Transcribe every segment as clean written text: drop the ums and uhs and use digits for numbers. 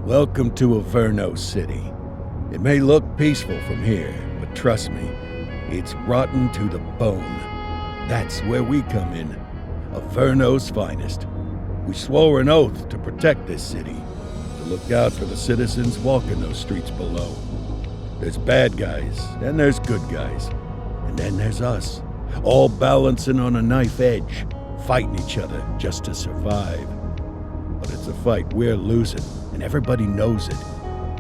Welcome to Averno City. It may look peaceful from here, but trust me, it's rotten to the bone. That's where we come in. Averno's finest. We swore an oath to protect this city, to look out for the citizens walking those streets below. There's bad guys, and there's good guys. And then there's us, all balancing on a knife edge, fighting each other just to survive. But it's a fight we're losing, and everybody knows it.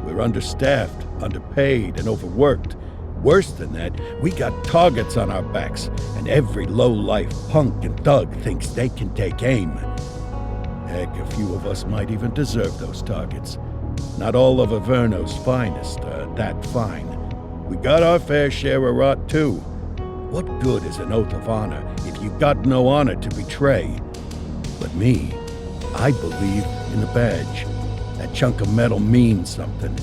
We're understaffed, underpaid, and overworked. Worse than that, we got targets on our backs, and every low-life punk and thug thinks they can take aim. Heck, a few of us might even deserve those targets. Not all of Averno's finest are that fine. We got our fair share of rot, too. What good is an oath of honor if you got no honor to betray? But me, I believe in the badge. That chunk of metal means something.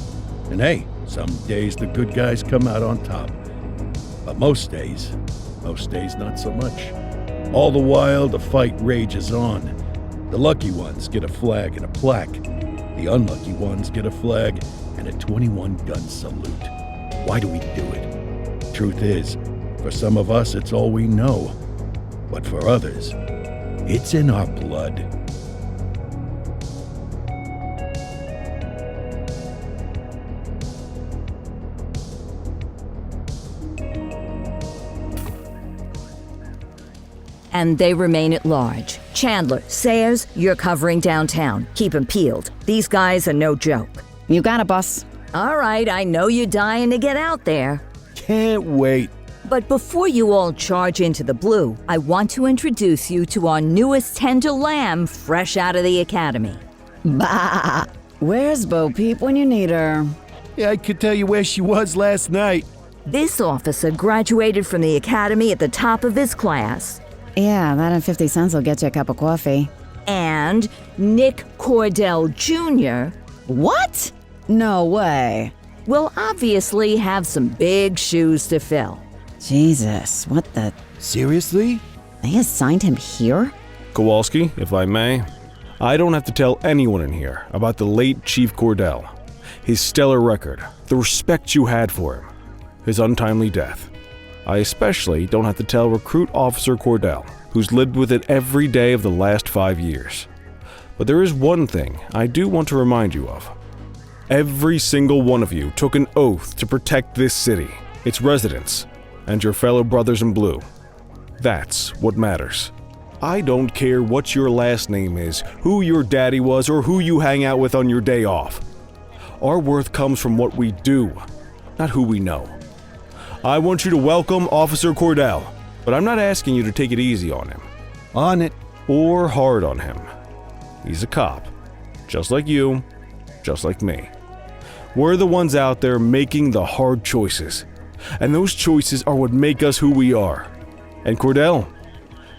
And hey, some days the good guys come out on top. But most days not so much. All the while, the fight rages on. The lucky ones get a flag and a plaque. The unlucky ones get a flag and a 21-gun salute. Why do we do it? Truth is, for some of us, it's all we know. But for others, it's in our blood. And they remain at large. Chandler, Sayers, you're covering downtown. Keep 'em peeled. These guys are no joke. You got it, boss. All right, I know you're dying to get out there. Can't wait. But before you all charge into the blue, I want to introduce you to our newest tender lamb fresh out of the academy. Bah! Where's Bo Peep when you need her? Yeah, I could tell you where she was last night. This officer graduated from the academy at the top of his class. Yeah, that and 50 cents will get you a cup of coffee. And Nick Cordell Jr. What? No way. will obviously have some big shoes to fill. Jesus, what the... Seriously? They assigned him here? Kowalski, if I may, I don't have to tell anyone in here about the late Chief Cordell, his stellar record, the respect you had for him, his untimely death. I especially don't have to tell Recruit Officer Cordell, who's lived with it every day of the last 5 years. But there is one thing I do want to remind you of. Every single one of you took an oath to protect this city, its residents, and your fellow brothers in blue. That's what matters. I don't care what your last name is, who your daddy was, or who you hang out with on your day off. Our worth comes from what we do, not who we know. I want you to welcome Officer Cordell, but I'm not asking you to take it easy on him. On it. Or hard on him. He's a cop, just like you, just like me. We're the ones out there making the hard choices, and those choices are what make us who we are. And Cordell,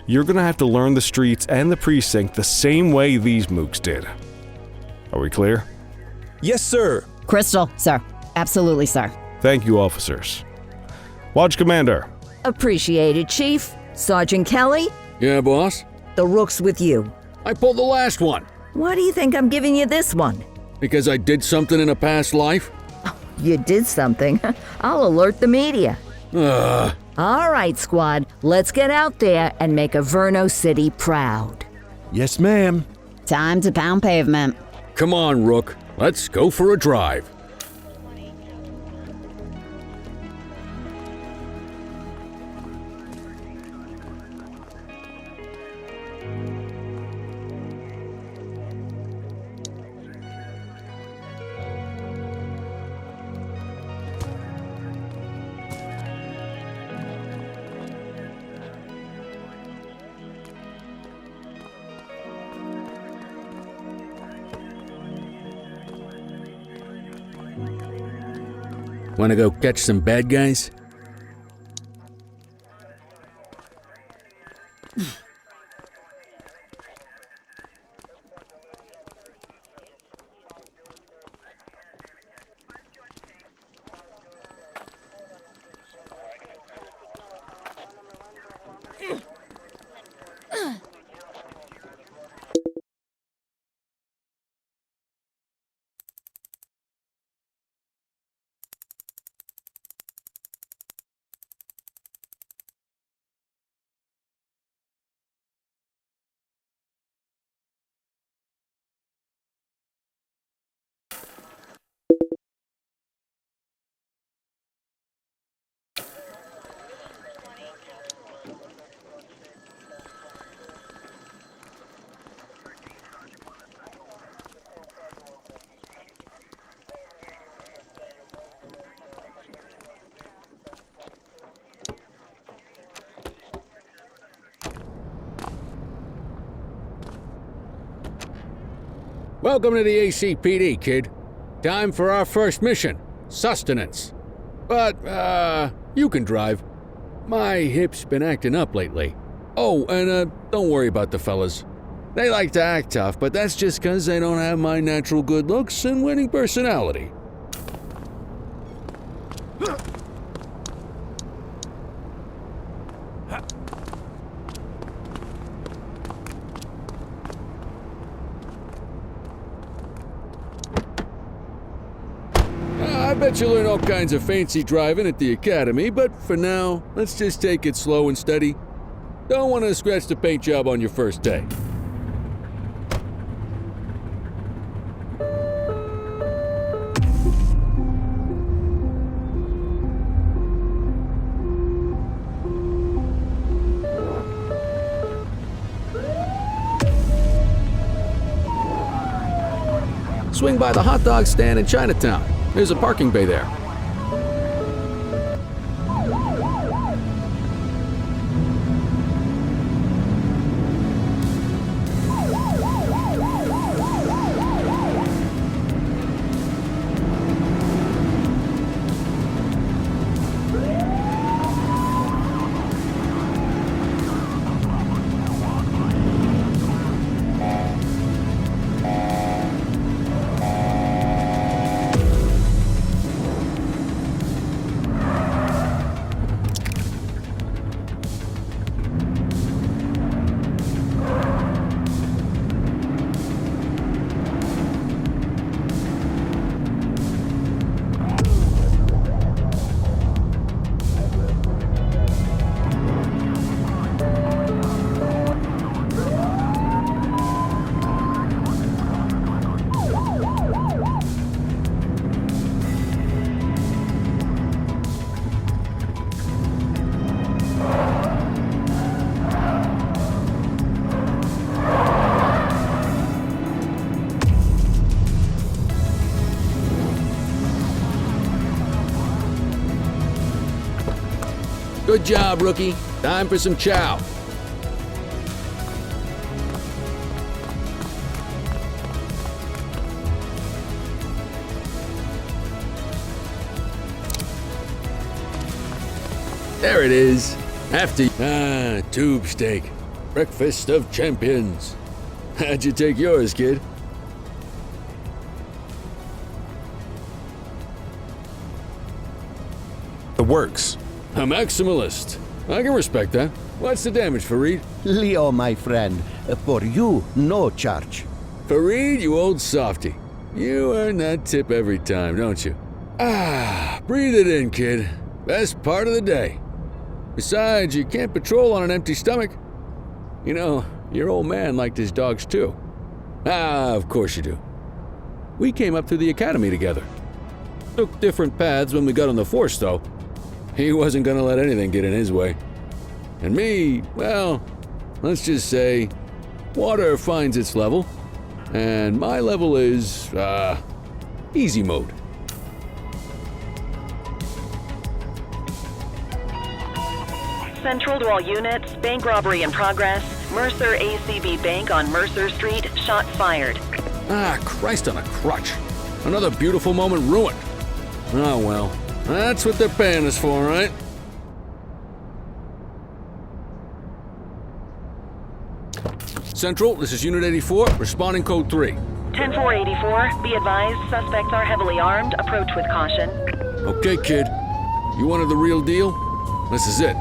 you're gonna have to learn the streets and the precinct the same way these mooks did. Are we clear? Yes, sir. Crystal, sir. Absolutely, sir. Thank you, officers. Watch Commander. Appreciated, Chief. Sergeant Kelly, Yeah, boss? the rook's with you. I pulled the last one. Why do you think I'm giving you this one? Because I did something in a past life? You did something. I'll alert the media. Ugh. All right, squad, let's get out there and make Averno City proud. Yes, ma'am. Time to pound pavement. Come on, Rook. Let's go for a drive. Wanna go catch some bad guys? Welcome to the ACPD, kid. Time for our first mission, sustenance. But, you can drive. My hip's been acting up lately. Oh, and, don't worry about the fellas. They like to act tough, but that's just 'cause they don't have my natural good looks and winning personality. I bet you'll learn all kinds of fancy driving at the academy, but for now, let's just take it slow and steady. Don't want to scratch the paint job on your first day. Swing by the hot dog stand in Chinatown. There's a parking bay there. Good job, rookie. Time for some chow. There it is. Tube steak. Breakfast of champions. How'd you take yours, kid? The works. A maximalist. I can respect that. What's the damage, Fareed? Leo, my friend, for you, no charge. Fareed, you old softy. You earn that tip every time, don't you? Breathe it in, kid. Best part of the day. Besides, you can't patrol on an empty stomach. You know, your old man liked his dogs too. Of course you do. We came up through the academy together. Took different paths when we got on the force, though. He wasn't gonna let anything get in his way. And me, well, let's just say, water finds its level, and my level is, easy mode. Central to all units, bank robbery in progress. Mercer ACB Bank on Mercer Street, shots fired. Christ on a crutch. Another beautiful moment ruined. Oh well, that's what they're paying us for, right? Central, this is Unit 84, responding code 3. 10-484, be advised, suspects are heavily armed, approach with caution. Okay, kid. You wanted the real deal? This is it.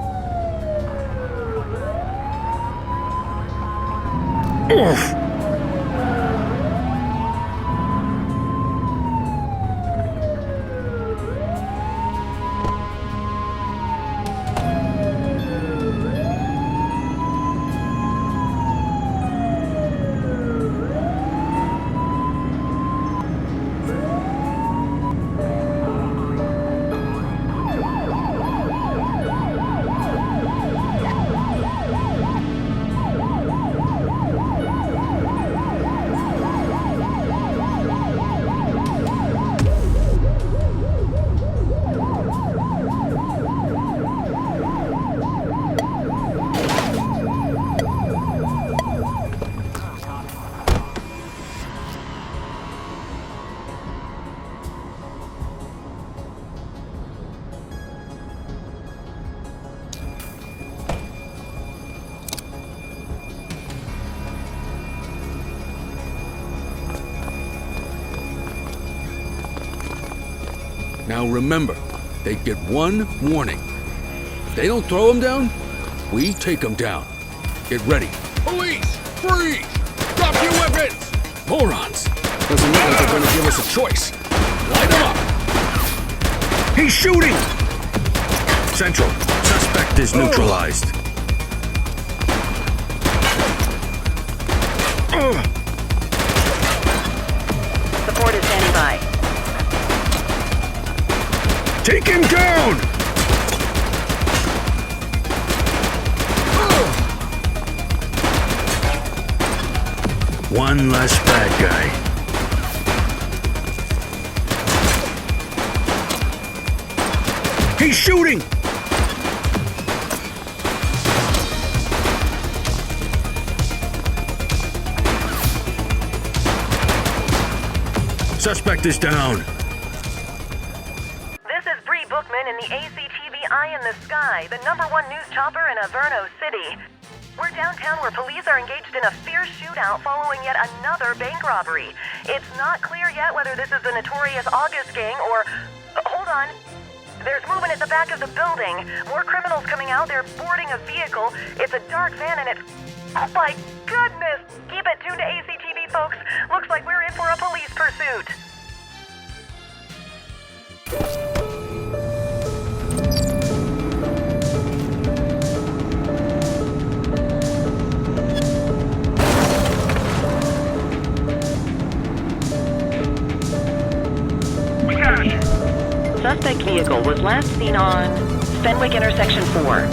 Now remember, they get one warning. If they don't throw him down, we take him down. Get ready. Police! Freeze! Drop your weapons! Morons! Doesn't look like they're gonna give us a choice. Light them up! He's shooting! Central, suspect is neutralized. Support is standing by. Take him down! One less bad guy. He's shooting! Suspect is down. This is Bree Bookman in the ACTV Eye in the Sky, the #1 news chopper in Averno City. We're downtown where police are engaged in a fierce shootout following yet another bank robbery. It's not clear yet whether this is the notorious August gang or... hold on. There's movement at the back of the building. More criminals coming out. They're boarding a vehicle. It's a dark van and it's... oh my goodness! Keep it tuned to ACTV, folks. Looks like we're in for a police pursuit. Suspect vehicle was last seen on Fenwick Intersection 4.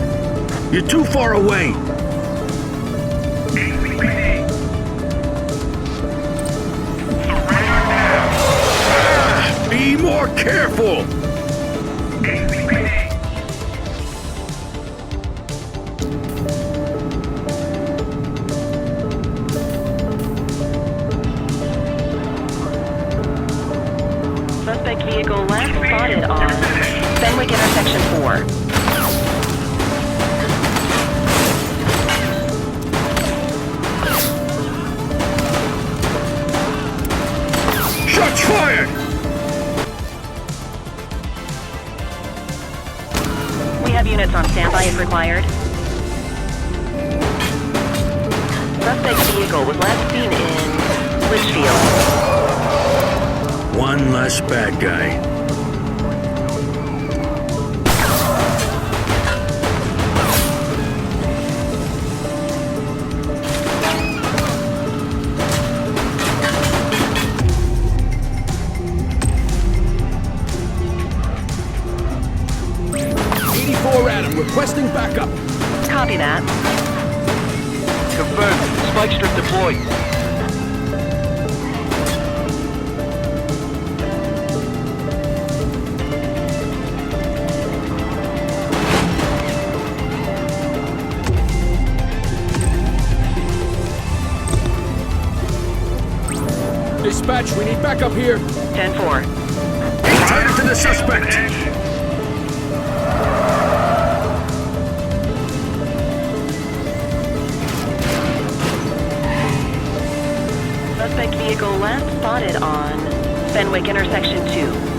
You're too far away. Be more careful. Suspect vehicle last spotted on Fenwick Intersection 4. Shots fired! We have units on standby if required. Suspect vehicle was last seen in Litchfield. One less bad guy. Adam, requesting backup. Copy that. Confirmed. Spike strip deployed. Dispatch, we need backup here. 10-4. Turn to the suspect. Suspect vehicle last spotted on Fenwick Intersection 2.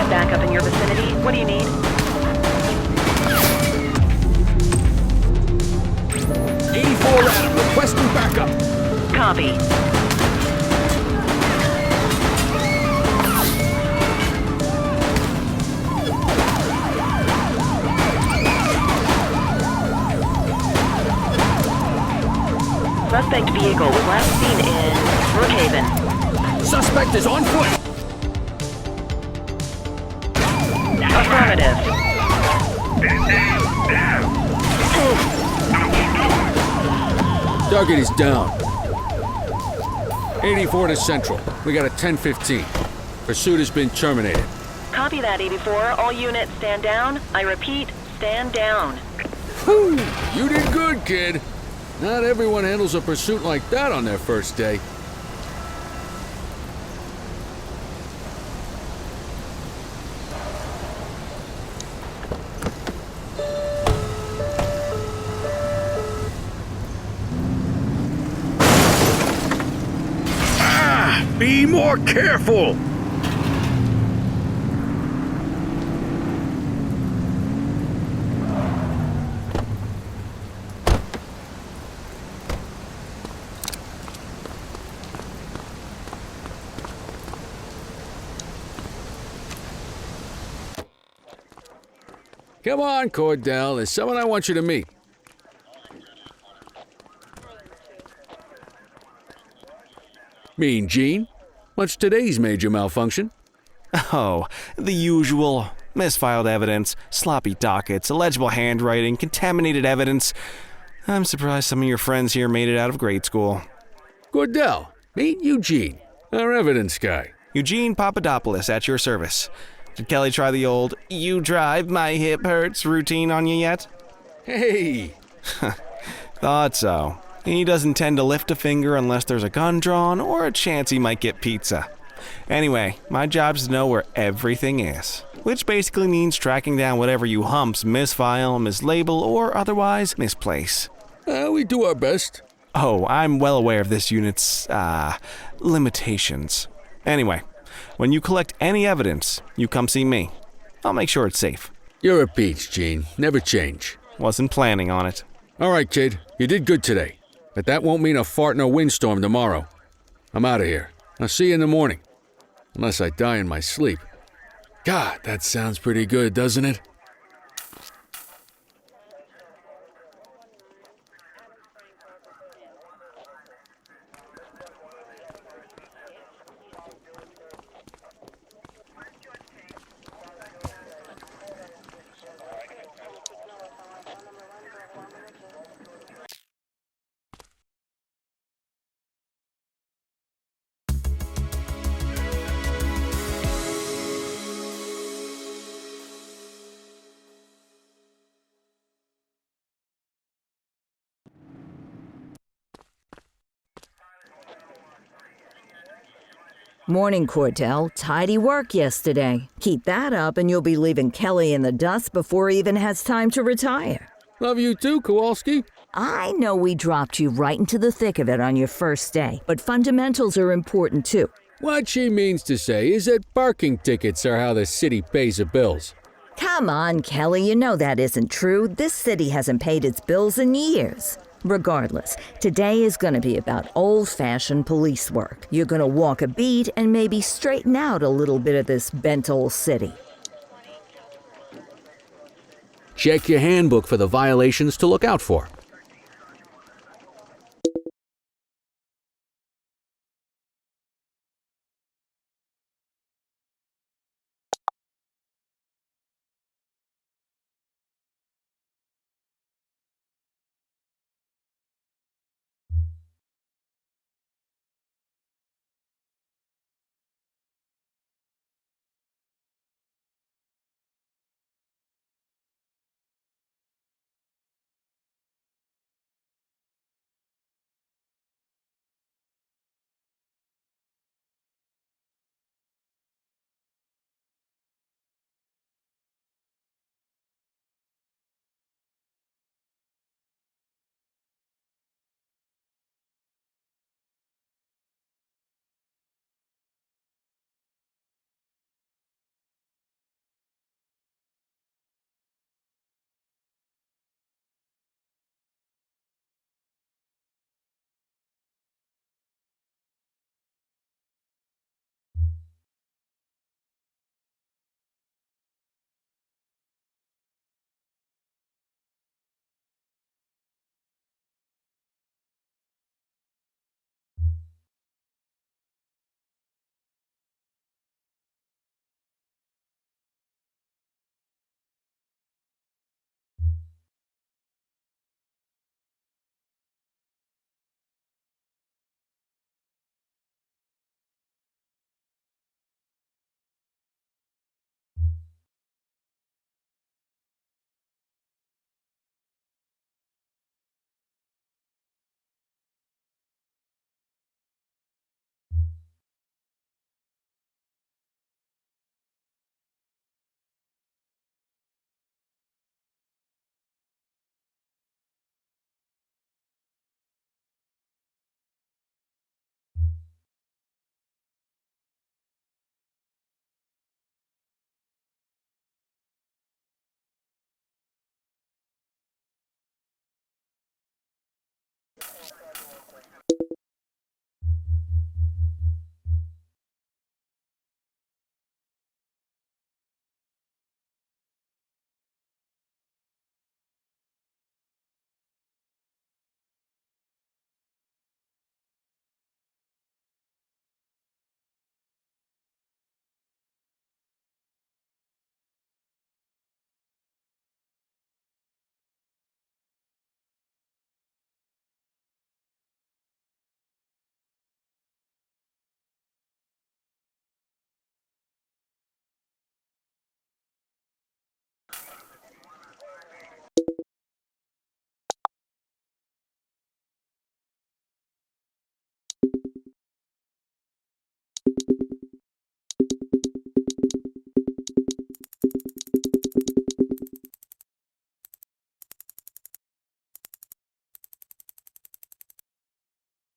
Backup in your vicinity. What do you need? Adam, requesting backup. Copy. Suspect vehicle was last seen in Brookhaven. Suspect is on foot. Affirmative. Target is down. 84 to Central. We got a 10-15. Pursuit has been terminated. Copy that, 84. All units stand down. I repeat, stand down. Whew, you did good, kid. Not everyone handles a pursuit like that on their first day. Be more careful! Come on, Cordell. There's someone I want you to meet. Mean Gene? What's today's major malfunction? Oh, the usual. Misfiled evidence, sloppy dockets, illegible handwriting, contaminated evidence. I'm surprised some of your friends here made it out of grade school. Cordell, meet Eugene, our evidence guy. Eugene Papadopoulos at your service. Did Kelly try the old, "you drive, my hip hurts" routine on you yet? Hey! Thought so. He doesn't tend to lift a finger unless there's a gun drawn or a chance he might get pizza. Anyway, my job's to know where everything is, which basically means tracking down whatever you humps misfile, mislabel, or otherwise misplace. We do our best. Oh, I'm well aware of this unit's, limitations. Anyway, when you collect any evidence, you come see me. I'll make sure it's safe. You're a peach, Gene. Never change. Wasn't planning on it. All right, kid. You did good today. But that won't mean a fart in a windstorm tomorrow. I'm out of here. I'll see you in the morning. Unless I die in my sleep. God, that sounds pretty good, doesn't it? Morning, Cordell. Tidy work yesterday. Keep that up and you'll be leaving Kelly in the dust before he even has time to retire. Love you too, Kowalski. I know we dropped you right into the thick of it on your first day, but fundamentals are important too. What she means to say is that parking tickets are how the city pays the bills. Come on, Kelly, you know that isn't true. This city hasn't paid its bills in years. Regardless, today is going to be about old-fashioned police work. You're going to walk a beat and maybe straighten out a little bit of this bent old city. Check your handbook for the violations to look out for.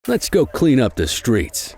Let's go clean up the streets.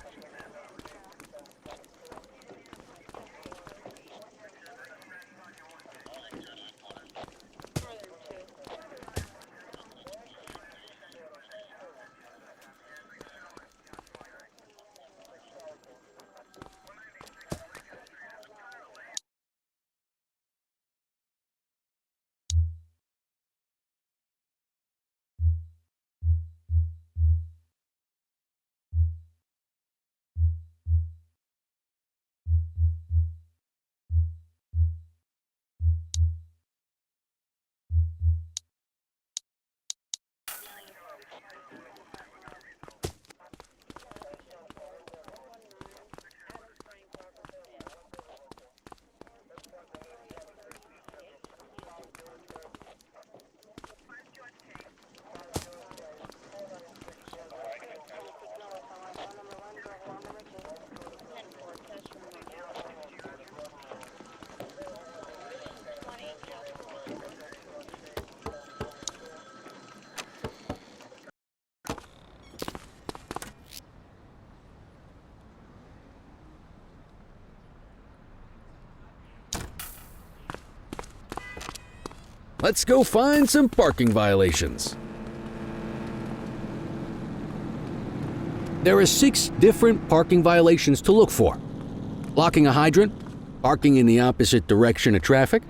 Let's go find some parking violations. There are 6 different parking violations to look for. Blocking a hydrant, parking in the opposite direction of traffic,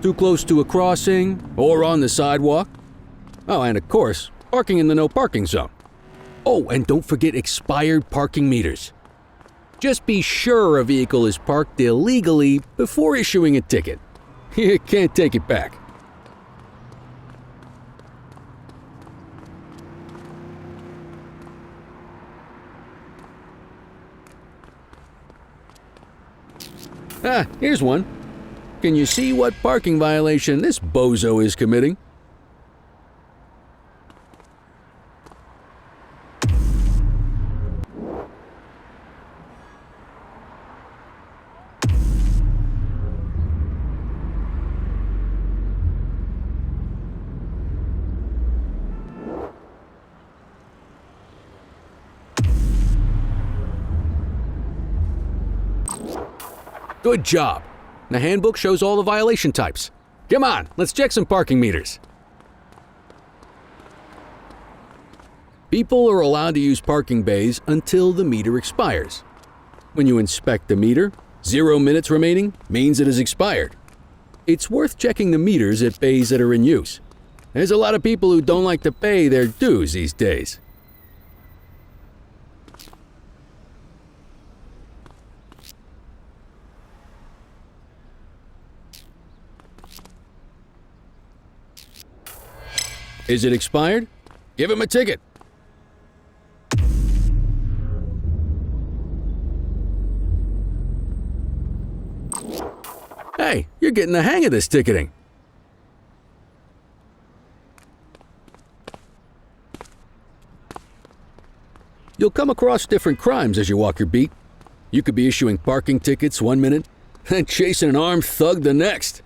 too close to a crossing or on the sidewalk. Oh, and of course, parking in the no parking zone. Oh, and don't forget expired parking meters. Just be sure a vehicle is parked illegally before issuing a ticket. You can't take it back. Ah, here's one. Can you see what parking violation this bozo is committing? Good job. The handbook shows all the violation types. Come on, let's check some parking meters. People are allowed to use parking bays until the meter expires. When you inspect the meter, 0 minutes remaining means it is expired. It's worth checking the meters at bays that are in use. There's a lot of people who don't like to pay their dues these days. Is it expired? Give him a ticket. Hey, you're getting the hang of this ticketing. You'll come across different crimes as you walk your beat. You could be issuing parking tickets 1 minute and chasing an armed thug the next.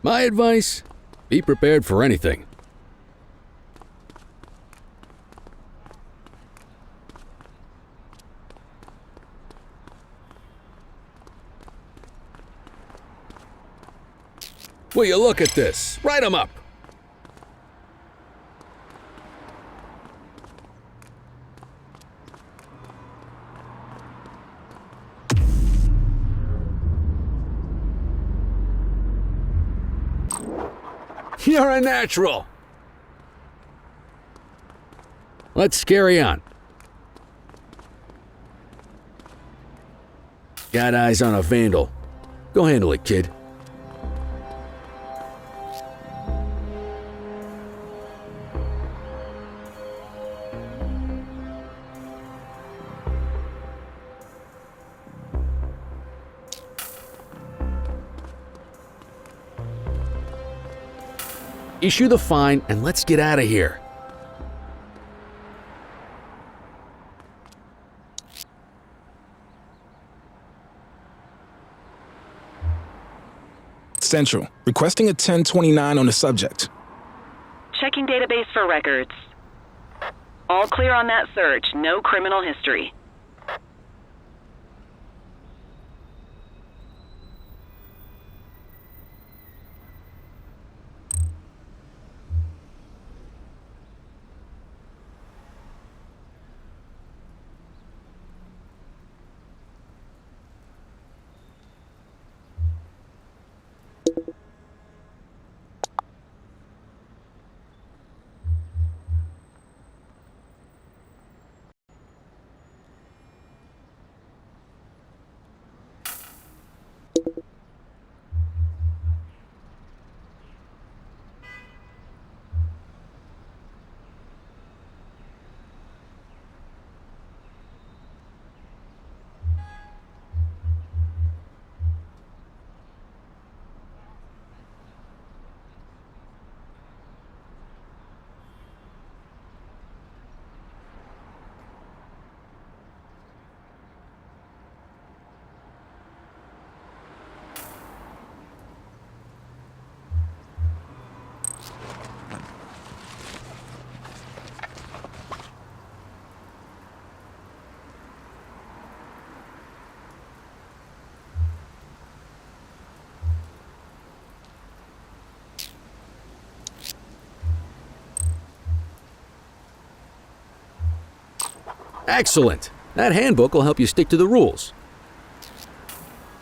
My advice, be prepared for anything. Will you look at this? Write 'em up. You're a natural. Let's carry on. Got eyes on a vandal. Go handle it, kid. Issue the fine and let's get out of here. Central, requesting a 1029 on the subject. Checking database for records. All clear on that search. No criminal history. Excellent! That handbook will help you stick to the rules.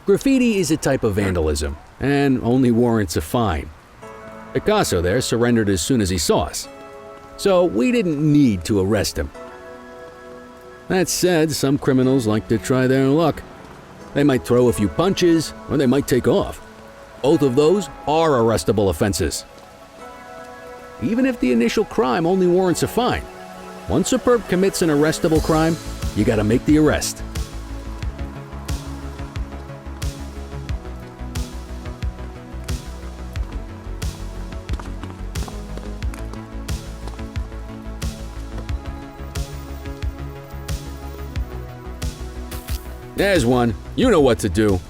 Graffiti is a type of vandalism, and only warrants a fine. Picasso there surrendered as soon as he saw us, so we didn't need to arrest him. That said, some criminals like to try their luck. They might throw a few punches, or they might take off. Both of those are arrestable offenses. Even if the initial crime only warrants a fine, once a perp commits an arrestable crime, you gotta make the arrest. There's one. You know what to do.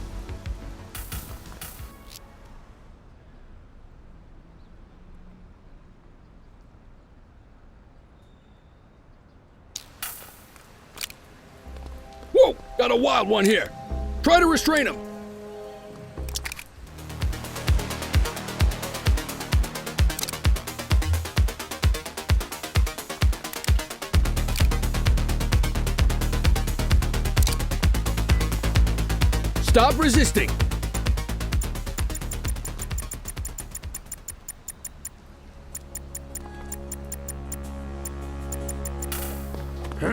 Whoa! Got a wild one here. Try to restrain him. Stop resisting.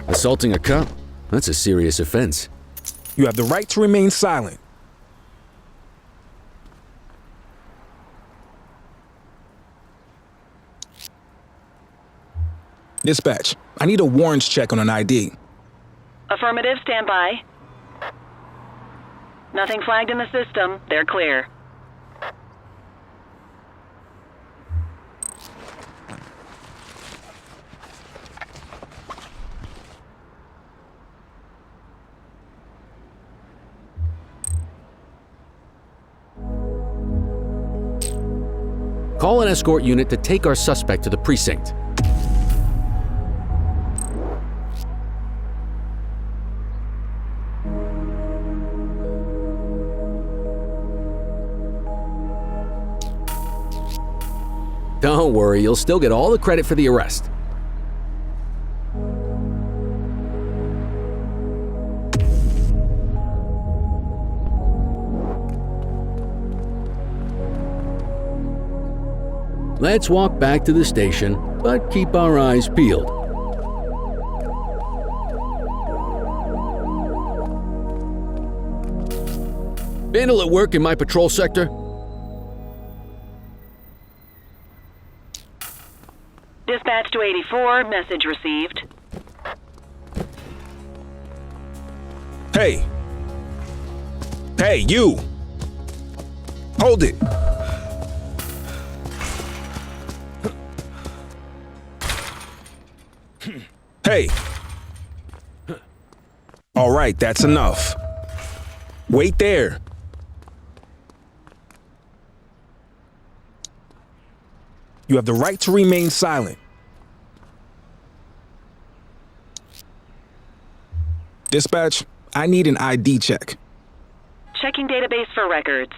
Assaulting a cop? That's a serious offense. You have the right to remain silent. Dispatch, I need a warrants check on an ID. Affirmative, stand by. Nothing flagged in the system. They're clear. Call an escort unit to take our suspect to the precinct. Don't worry, you'll still get all the credit for the arrest. Let's walk back to the station, but keep our eyes peeled. Vandal at work in my patrol sector? Dispatch to 84, message received. Hey! Hey, you! Hold it! Hey! All right, that's enough. Wait there. You have the right to remain silent. Dispatch, I need an ID check. Checking database for records.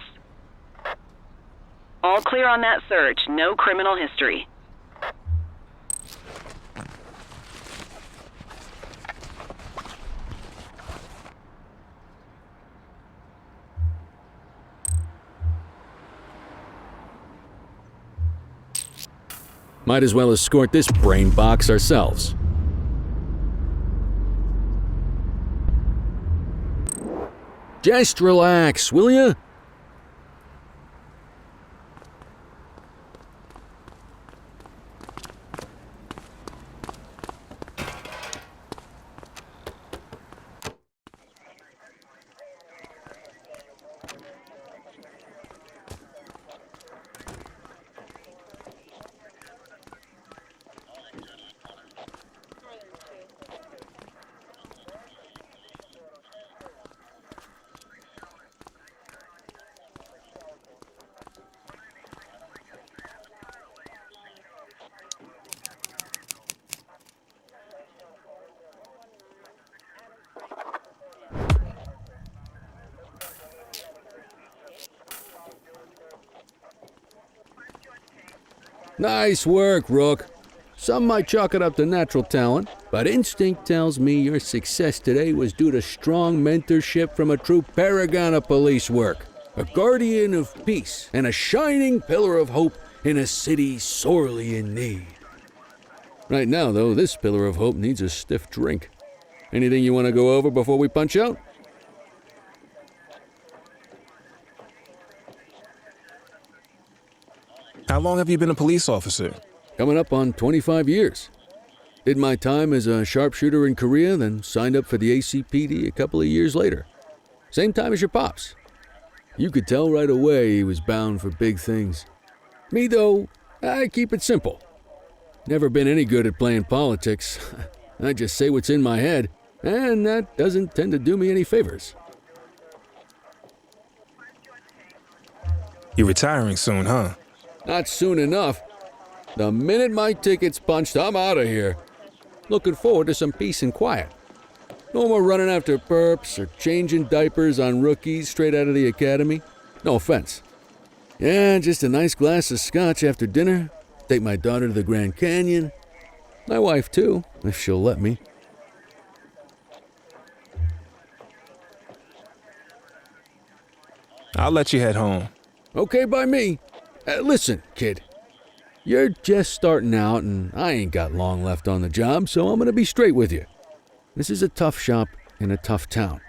All clear on that search. No criminal history. Might as well escort this brain box ourselves. Just relax, will ya? Nice work, Rook. Some might chalk it up to natural talent, but instinct tells me your success today was due to strong mentorship from a true paragon of police work, a guardian of peace, and a shining pillar of hope in a city sorely in need. Right now, though, this pillar of hope needs a stiff drink. Anything you want to go over before we punch out? How long have you been a police officer? Coming up on 25 years. Did my time as a sharpshooter in Korea, then signed up for the ACPD a couple of years later. Same time as your pops. You could tell right away he was bound for big things. Me, though, I keep it simple. Never been any good at playing politics. I just say what's in my head, and that doesn't tend to do me any favors. You're retiring soon, huh? Not soon enough. The minute my ticket's punched, I'm out of here. Looking forward to some peace and quiet. No more running after perps or changing diapers on rookies straight out of the academy. No offense. Yeah, just a nice glass of scotch after dinner. Take my daughter to the Grand Canyon. My wife, too, if she'll let me. I'll let you head home. Okay by me. Listen, kid. You're just starting out, and I ain't got long left on the job, so I'm gonna be straight with you. This is a tough shop in a tough town.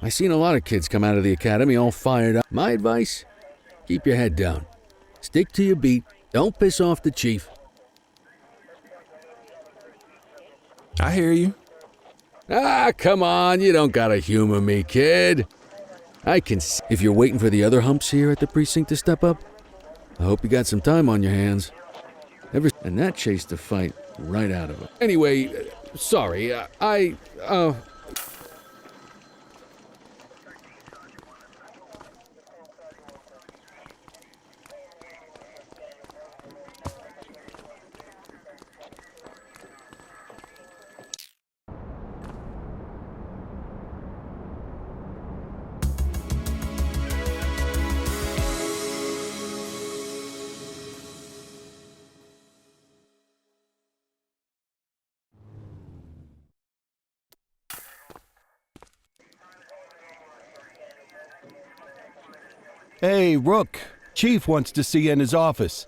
I seen a lot of kids come out of the academy all fired up. My advice? Keep your head down. Stick to your beat. Don't piss off the chief. I hear you. Ah, come on. You don't gotta humor me, kid. I can see if you're waiting for the other humps here at the precinct to step up. I hope you got some time on your hands. And that chased the fight right out of him. Anyway, sorry, Hey, Rook. Chief wants to see you in his office.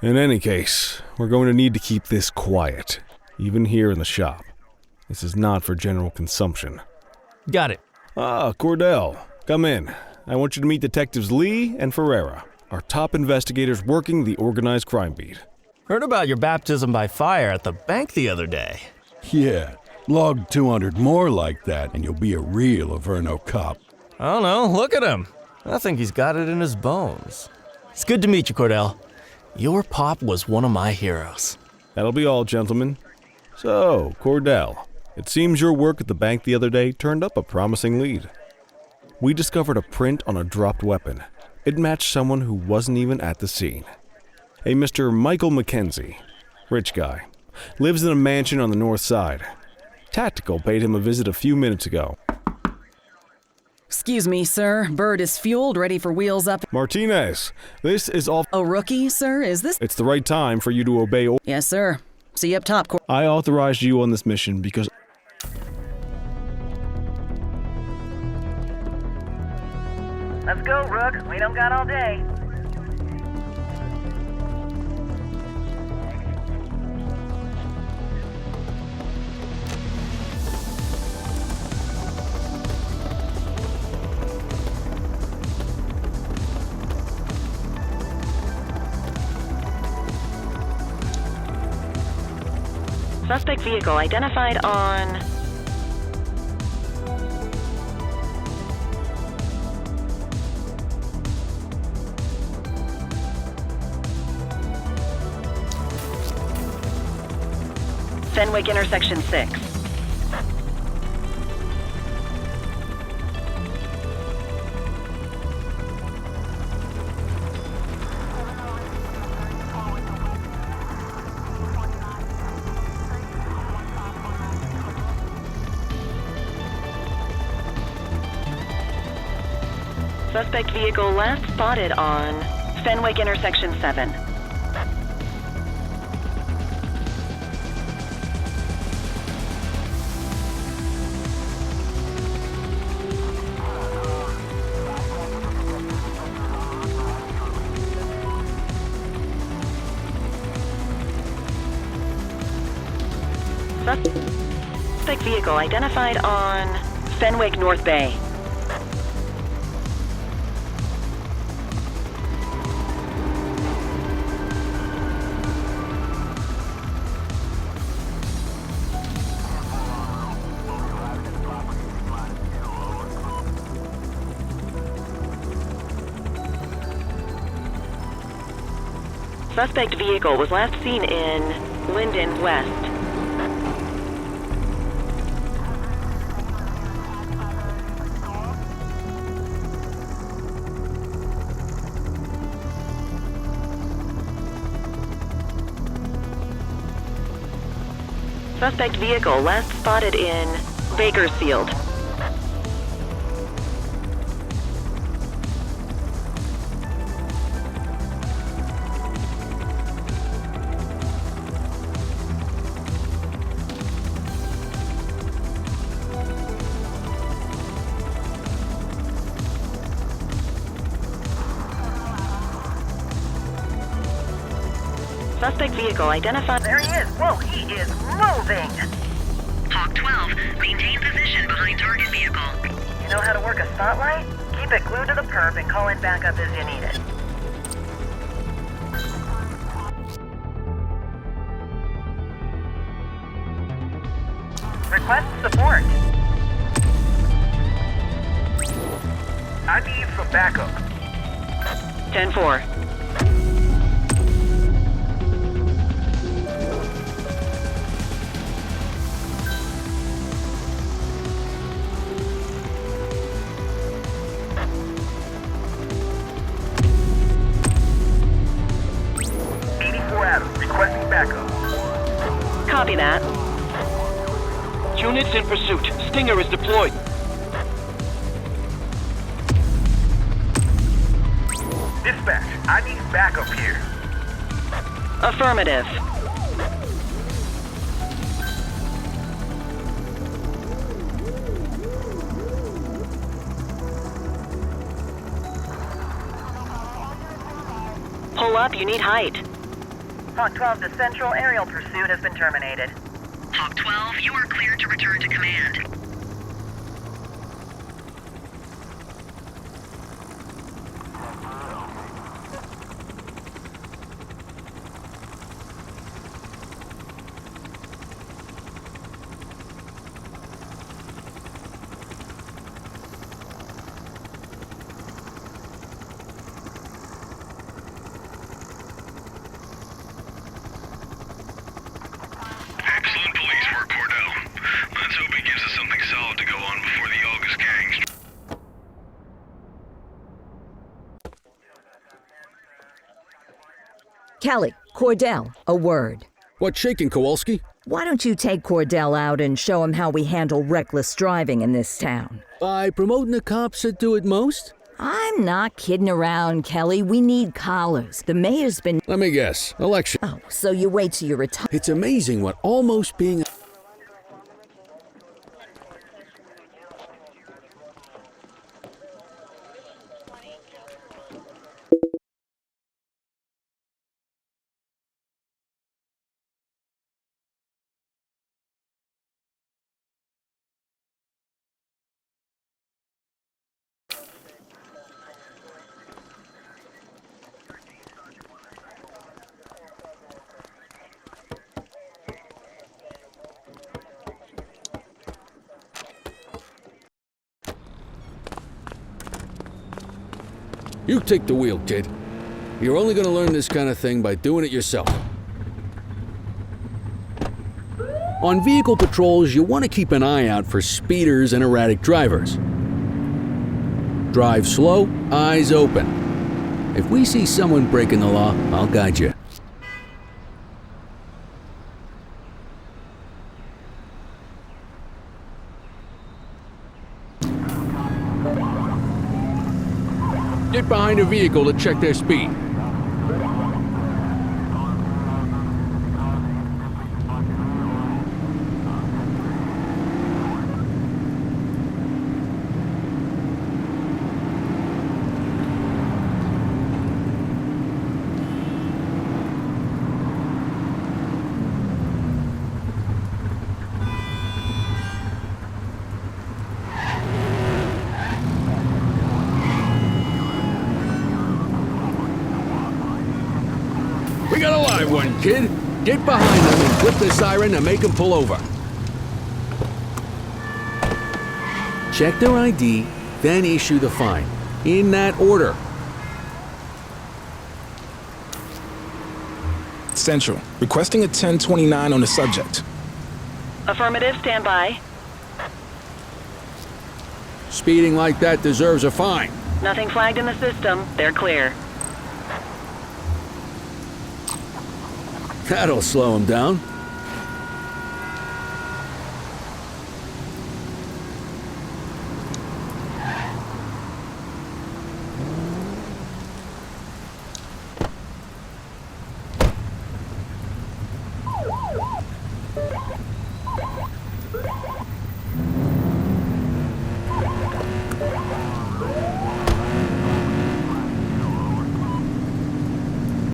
In any case, we're going to need to keep this quiet, even here in the shop. This is not for general consumption. Got it. Ah, Cordell, come in. I want you to meet Detectives Lee and Ferreira, our top investigators working the organized crime beat. Heard about your baptism by fire at the bank the other day. Yeah, log 200 more like that and you'll be a real Averno cop. I don't know, look at him. I think he's got it in his bones. It's good to meet you, Cordell. Your pop was one of my heroes. That'll be all, gentlemen. So, Cordell, It seems your work at the bank the other day turned up a promising lead. We discovered a print on a dropped weapon. It matched someone who wasn't even at the scene. A Mr. Michael McKenzie, rich guy, lives in a mansion on the north side. Tactical paid him a visit a few minutes ago. Excuse me, sir. Bird is fueled, ready for wheels up. Martinez, this is all... A rookie, sir? Is this? It's the right time for you to obey orders. Yes, sir. See you up top. I authorized you on this mission because... Let's go, Rook. We don't got all day. Suspect vehicle identified on... Fenwick intersection 6. Suspect vehicle last spotted on Fenwick intersection 7. Suspect vehicle identified on Fenwick North Bay. Suspect vehicle was last seen in Linden West. Suspect vehicle last spotted in Bakersfield. Suspect vehicle identified. There he is. Whoa, he is moving. Hawk 12, maintain position behind target vehicle. You know how to work a spotlight? Keep it glued to the perp and call in backup as you need it. Request support. I need some backup. 10-4. Requesting backup. Copy that. Units in pursuit. Stinger is deployed. Dispatch, I need backup here. Affirmative. Pull up, you need height. Hawk 12, the central aerial pursuit has been terminated. Hawk 12, you are cleared to return to command. Excellent police work, Cordell. Let's Kelly, Cordell, a word. What's shaking, Kowalski? Why don't you take Cordell out and show him how we handle reckless driving in this town? By promoting the cops that do it most? I'm not kidding around, Kelly. We need collars. The mayor's been... Let me guess. Election. Oh, so you wait till you retire. It's amazing what almost being... You take the wheel, kid. You're only gonna learn this kind of thing by doing it yourself. On vehicle patrols, you want to keep an eye out for speeders and erratic drivers. Drive slow, eyes open. If we see someone breaking the law, I'll guide you. Get behind a vehicle to check their speed. We got a live one, kid. Get behind them and flip the siren to make them pull over. Check their ID, then issue the fine. In that order. Central, requesting a 1029 on the subject. Affirmative, stand by. Speeding like that deserves a fine. Nothing flagged in the system. They're clear. That'll slow them down.